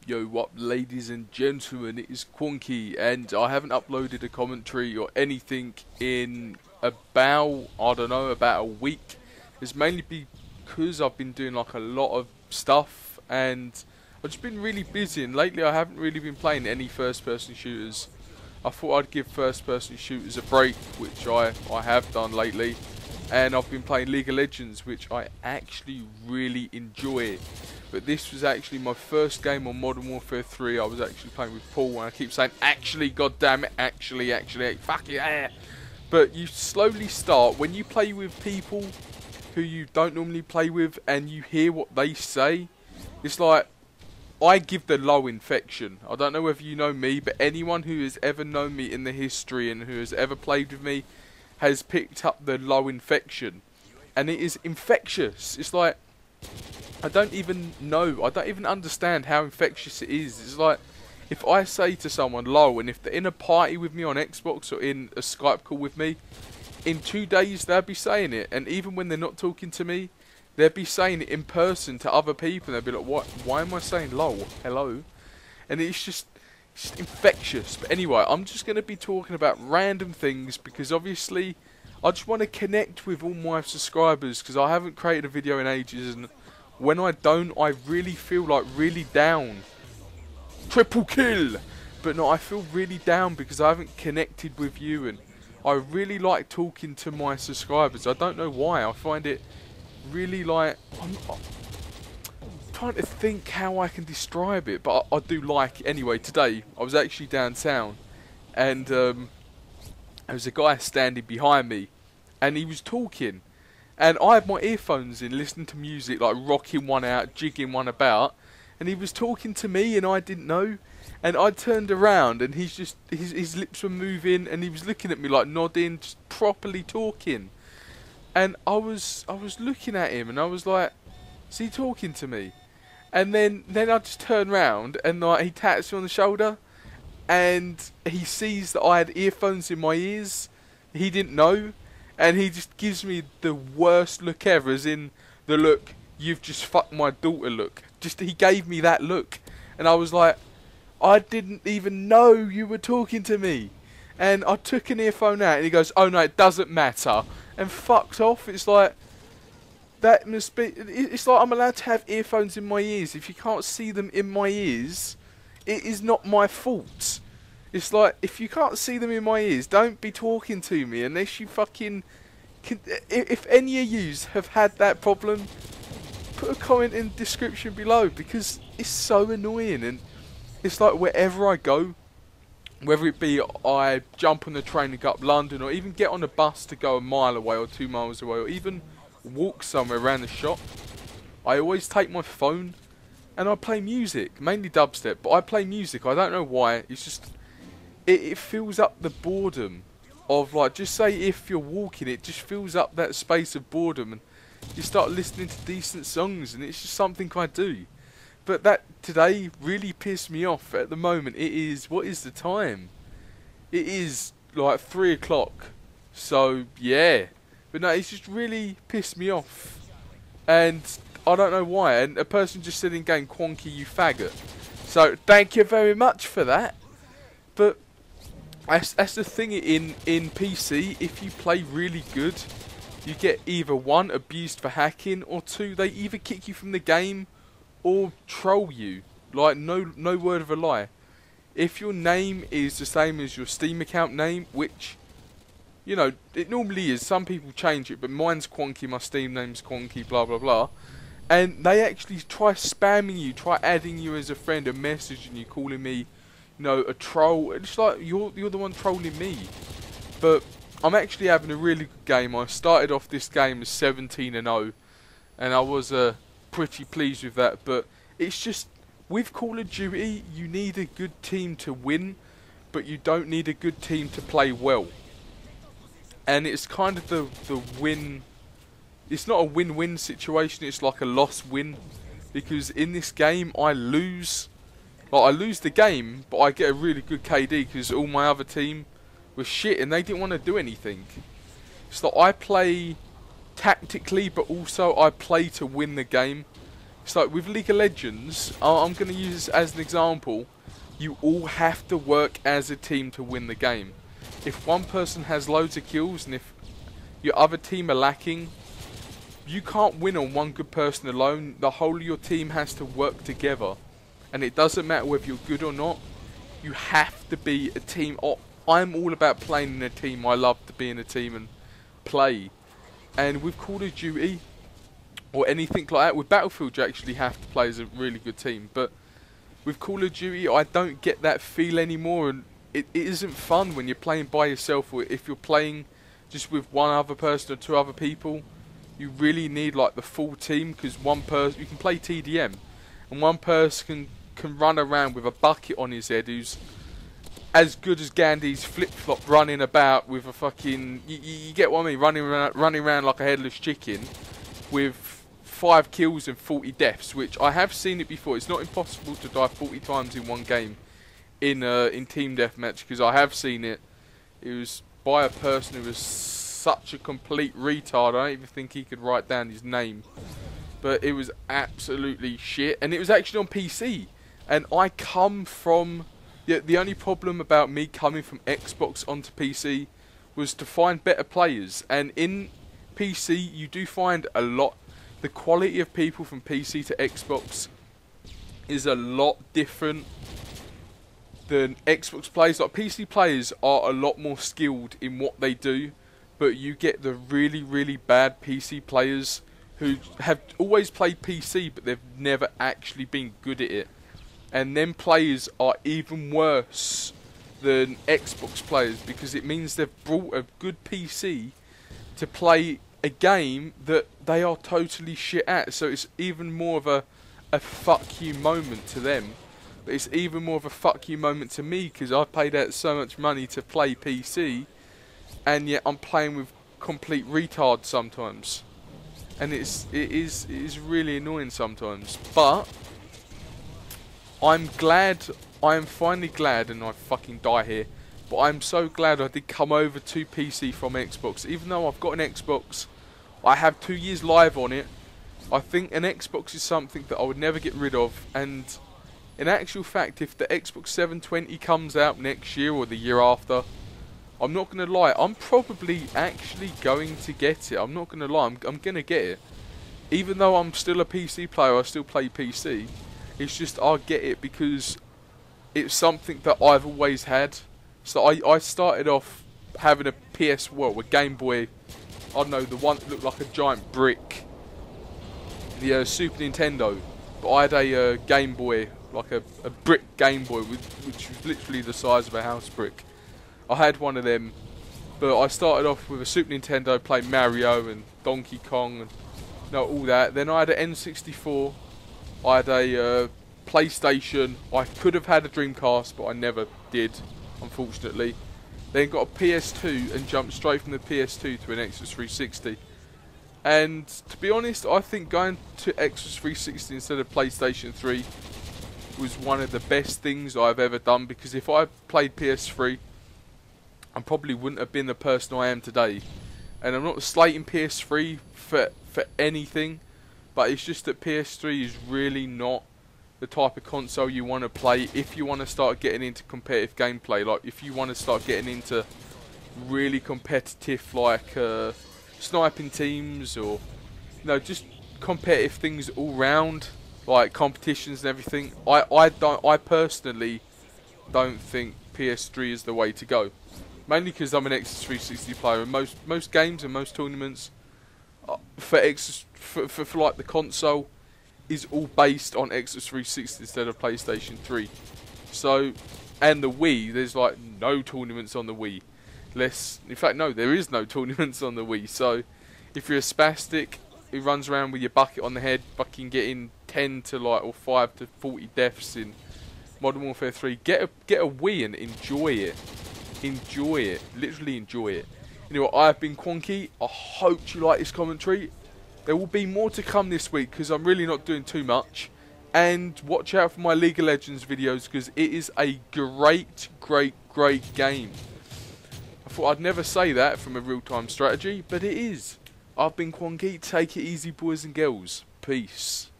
Yo, what, ladies and gentlemen, it is Qonkey, and I haven't uploaded a commentary or anything in about, I don't know, about a week. It's mainly because I've been doing like a lot of stuff, and I've just been really busy, and lately I haven't really been playing any first-person shooters. I thought I'd give first-person shooters a break, which I have done lately, and I've been playing League of Legends, which I actually really enjoy. But this was actually my first game on Modern Warfare 3. I was actually playing with Paul, and I keep saying, actually, goddammit, actually, fuck yeah. But you slowly start, when you play with people who you don't normally play with, and you hear what they say, it's like, I give the low infection. I don't know whether you know me, but anyone who has ever known me in the history and who has ever played with me has picked up the low infection. And it is infectious. It's like, I don't even know, I don't even understand how infectious it is. It's like, if I say to someone low, and if they're in a party with me on Xbox or in a Skype call with me, in 2 days they'll be saying it. And even when they're not talking to me, they'll be saying it in person to other people. They'll be like, what? Why am I saying low? Hello? And it's just infectious. But anyway, I'm just going to be talking about random things, because obviously I just want to connect with all my subscribers, because I haven't created a video in ages, and when I don't, I really feel like really down. Triple kill! But no, I feel really down because I haven't connected with you, and I really like talking to my subscribers. I don't know why. I find it really like, I'm trying to think how I can describe it, but I do like it. Anyway, today I was actually downtown, and there was a guy standing behind me, and he was talking. And I had my earphones in, listening to music, like rocking one out, jigging one about. And he was talking to me, and I didn't know. And I turned around, and his lips were moving, and he was looking at me like nodding, just properly talking. And I was looking at him, and I was like, is he talking to me? And then I just turned round, and like he taps me on the shoulder, and he sees that I had earphones in my ears. He didn't know. And he just gives me the worst look ever, as in the look, you've just fucked my daughter look. He gave me that look. And I was like, I didn't even know you were talking to me. And I took an earphone out, and he goes, oh no, it doesn't matter. And fucked off. It's like, that must be, it's like I'm allowed to have earphones in my ears. If you can't see them in my ears, it is not my fault. It's like, if you can't see them in my ears, don't be talking to me unless you fucking can. If any of you have had that problem, put a comment in the description below, because it's so annoying. And it's like, wherever I go, whether it be I jump on the train and go up London, or even get on a bus to go a mile away or 2 miles away, or even walk somewhere around the shop, I always take my phone and I play music, mainly dubstep, but I play music. I don't know why. It's just, it fills up the boredom of, like, just say if you're walking, it just fills up that space of boredom, and you start listening to decent songs, and it's just something I do. But that today really pissed me off. At the moment, it is, what is the time? It is like 3 o'clock. So yeah, but no, it's just really pissed me off, and I don't know why. And a person just said in game, Qonkey, you faggot. So thank you very much for that. But that's the thing in PC, if you play really good, you get either 1, abused for hacking, or 2, they either kick you from the game or troll you. Like, no word of a lie. If your name is the same as your Steam account name, which, you know, it normally is, some people change it, but mine's Qonkey, my Steam name's Qonkey, blah blah blah, and they actually try spamming you, try adding you as a friend, and messaging you, calling me, you know, a troll. It's like, you're the one trolling me. But I'm actually having a really good game. I started off this game as 17-0, and I was pretty pleased with that. But it's just, with Call of Duty, you need a good team to win, but you don't need a good team to play well. And it's kind of the win. It's not a win-win situation. It's like a loss-win, because in this game I lose. Like, I lose the game, but I get a really good KD because all my other team was shit and they didn't want to do anything. It's like, I play tactically, but also I play to win the game. It's like with League of Legends, I'm going to use this as an example. You all have to work as a team to win the game. If one person has loads of kills and if your other team are lacking, you can't win on one good person alone. The whole of your team has to work together. And it doesn't matter whether you're good or not. You have to be a team. I'm all about playing in a team. I love to be in a team and play. And with Call of Duty or anything like that, with Battlefield you actually have to play as a really good team. But with Call of Duty I don't get that feel anymore, and it isn't fun when you're playing by yourself, or if you're playing just with one other person or two other people. You really need like the full team, because one person, you can play TDM and one person can run around with a bucket on his head who's as good as Gandhi's flip-flop running about with a fucking, you get what I mean, running around like a headless chicken with 5 kills and 40 deaths, which I have seen it before. It's not impossible to die 40 times in one game in team deathmatch, because I have seen it. It was by a person who was such a complete retard. I don't even think he could write down his name, but it was absolutely shit. And it was actually on PC, and I come from the only problem about me coming from Xbox onto PC was to find better players. And in PC you do find a lot, the quality of people from PC to Xbox is a lot different than Xbox players. Like, PC players are a lot more skilled in what they do, but you get the really, really bad PC players who have always played PC but they've never actually been good at it. And them players are even worse than Xbox players, because it means they've brought a good PC to play a game that they are totally shit at. So it's even more of a fuck you moment to them. But it's even more of a fuck you moment to me, because I paid out so much money to play PC, and yet I'm playing with complete retards sometimes. And it is really annoying sometimes. But I'm finally glad, and I fucking die here, but I'm so glad I did come over to PC from Xbox. Even though I've got an Xbox, I have 2 years live on it. I think an Xbox is something that I would never get rid of, and in actual fact, if the Xbox 720 comes out next year or the year after, I'm not going to lie, I'm probably actually going to get it. I'm not going to lie, I'm going to get it. Even though I'm still a PC player, I still play PC. It's just I'll get it because it's something that I've always had. So I started off having a a Game Boy, I don't know, the one that looked like a giant brick, the Super Nintendo. But I had a Game Boy, like a brick Game Boy, which was literally the size of a house brick. I had one of them, but I started off with a Super Nintendo, playing Mario and Donkey Kong and all that. Then I had an N64. I had a PlayStation. I could have had a Dreamcast, but I never did, unfortunately. Then got a PS2 and jumped straight from the PS2 to an Xbox 360. And to be honest, I think going to Xbox 360 instead of PlayStation 3 was one of the best things I've ever done, because if I played PS3, I probably wouldn't have been the person I am today. And I'm not slating PS3 for anything, but it's just that PS3 is really not the type of console you want to play if you want to start getting into competitive gameplay. Like, if you want to start getting into really competitive, like sniping teams, or just competitive things all round, like competitions and everything. I personally don't think PS3 is the way to go. Mainly because I'm an Xbox 360 player, and most games and most tournaments for like the console is all based on Xbox 360 instead of PlayStation 3. So, and the Wii, there's like no tournaments on the Wii. In fact, no, there is no tournaments on the Wii. So, if you're a spastic who runs around with your bucket on the head, fucking getting 10 to like, or 5 to 40 deaths in Modern Warfare 3, get a Wii and enjoy it. Enjoy it. Literally enjoy it. Anyway, I've been Qonkey. I hope you like this commentary. There will be more to come this week, because I'm really not doing too much. And watch out for my League of Legends videos, because it is a great game. I thought I'd never say that from a real-time strategy, but it is. I've been Qonkey. Take it easy, boys and girls. Peace.